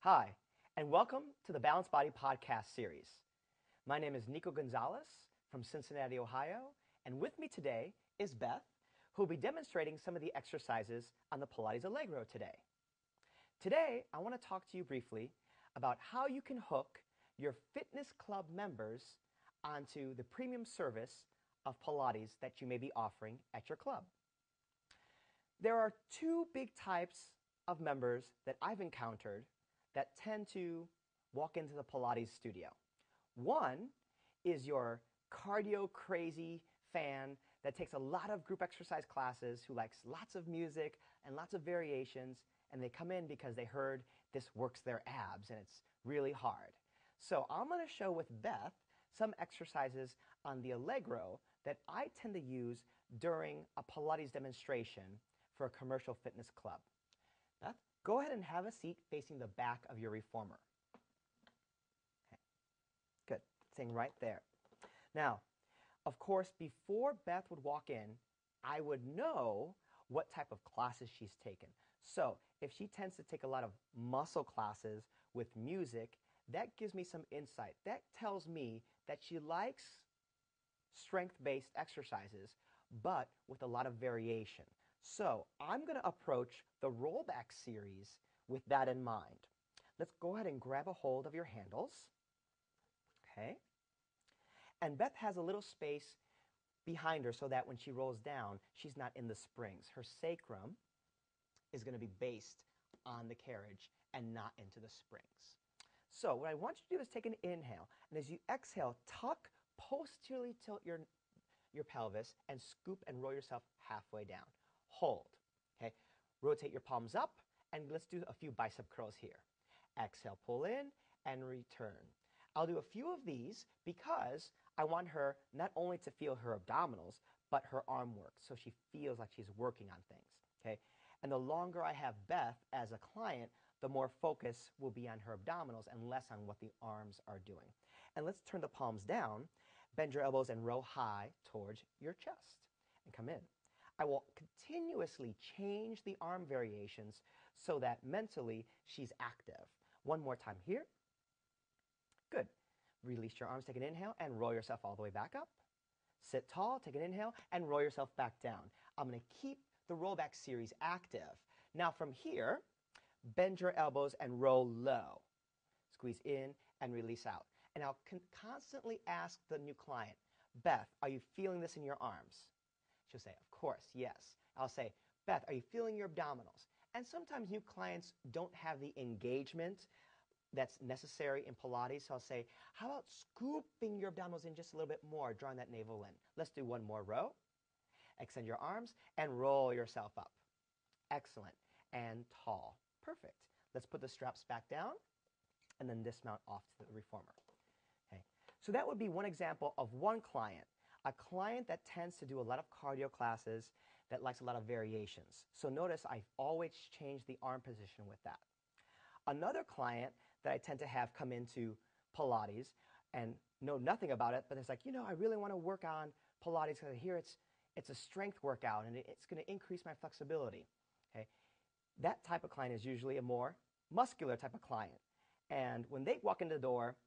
Hi, and welcome to the Balanced Body podcast series. My name is Nico Gonzalez from Cincinnati, Ohio, and with me today is Beth, who will be demonstrating some of the exercises on the Pilates Allegro today. Today, I want to talk to you briefly about how you can hook your fitness club members onto the premium service of Pilates that you may be offering at your club. There are two big types of members that I've encountered that tend to walk into the Pilates studio. One is your cardio crazy fan that takes a lot of group exercise classes, who likes lots of music and lots of variations, and they come in because they heard this works their abs and it's really hard. So I'm going to show with Beth some exercises on the Allegro that I tend to use during a Pilates demonstration for a commercial fitness club. Beth, go ahead and have a seat facing the back of your reformer. Okay. Good. Sitting right there. Now, of course, before Beth would walk in, I would know what type of classes she's taken. So if she tends to take a lot of muscle classes with music, that gives me some insight. That tells me that she likes strength-based exercises, but with a lot of variation. So I'm going to approach the rollback series with that in mind. Let's go ahead and grab a hold of your handles. Okay. And Beth has a little space behind her so that when she rolls down, she's not in the springs. Her sacrum is going to be based on the carriage and not into the springs. So what I want you to do is take an inhale. And as you exhale, tuck, posteriorly tilt your pelvis and scoop and roll yourself halfway down. Hold. Okay. Rotate your palms up, and let's do a few bicep curls here. Exhale, pull in, and return. I'll do a few of these because I want her not only to feel her abdominals, but her arm work, so she feels like she's working on things. Okay. And the longer I have Beth as a client, the more focus will be on her abdominals and less on what the arms are doing. And let's turn the palms down, bend your elbows, and row high towards your chest, and come in. I will continuously change the arm variations so that mentally she's active. One more time here. Good. Release your arms, take an inhale, and roll yourself all the way back up. Sit tall, take an inhale, and roll yourself back down. I'm going to keep the rollback series active. Now from here, bend your elbows and roll low. Squeeze in and release out. And I'll constantly ask the new client, Beth, are you feeling this in your arms? She'll say, of course, yes. I'll say, Beth, are you feeling your abdominals? And sometimes new clients don't have the engagement that's necessary in Pilates. So I'll say, how about scooping your abdominals in just a little bit more, drawing that navel in? Let's do one more row. Extend your arms and roll yourself up. Excellent. And tall. Perfect. Let's put the straps back down and then dismount off to the reformer. Okay. So that would be one example of one client. A client that tends to do a lot of cardio classes, that likes a lot of variations. So notice I've always changed the arm position with that. Another client that I tend to have come into Pilates and know nothing about it, but it's like, I really want to work on Pilates because I hear it's a strength workout and it's going to increase my flexibility. Okay? That type of client is usually a more muscular type of client. And when they walk into the door,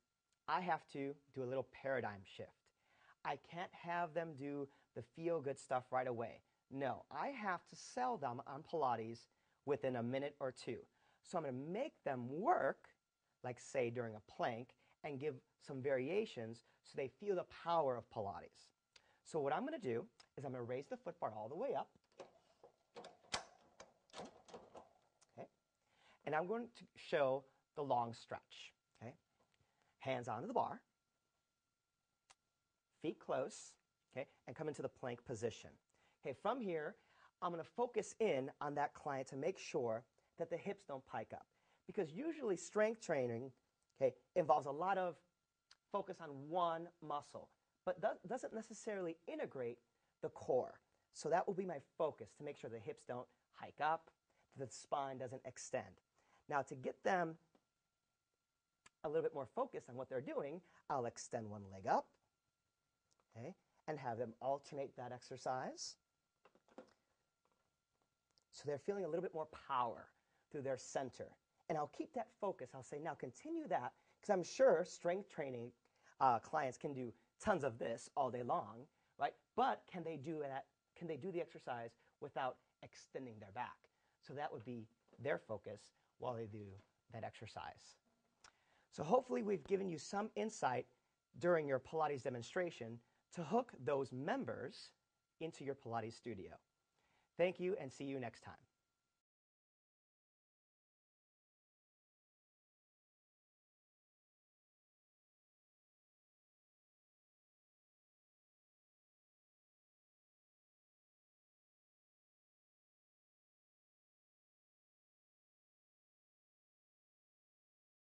I have to do a little paradigm shift. I can't have them do the feel-good stuff right away. No, I have to sell them on Pilates within a minute or two. So I'm going to make them work, like say during a plank, and give some variations so they feel the power of Pilates. So what I'm going to do is I'm going to raise the foot bar all the way up. Okay. And I'm going to show the long stretch. Okay. Hands onto the bar. Feet close, okay, and come into the plank position. Okay, from here, I'm going to focus in on that client to make sure that the hips don't pike up. Because usually strength training, okay, involves a lot of focus on one muscle, but doesn't necessarily integrate the core. So that will be my focus, to make sure the hips don't hike up, that the spine doesn't extend. Now, to get them a little bit more focused on what they're doing, I'll extend one leg up. Okay, and have them alternate that exercise. So they're feeling a little bit more power through their center. And I'll keep that focus. I'll say, now continue that, because I'm sure strength training clients can do tons of this all day long, right? But can they do that? Can they do the exercise without extending their back? So that would be their focus while they do that exercise. So hopefully we've given you some insight during your Pilates demonstration to hook those members into your Pilates studio. Thank you, and see you next time.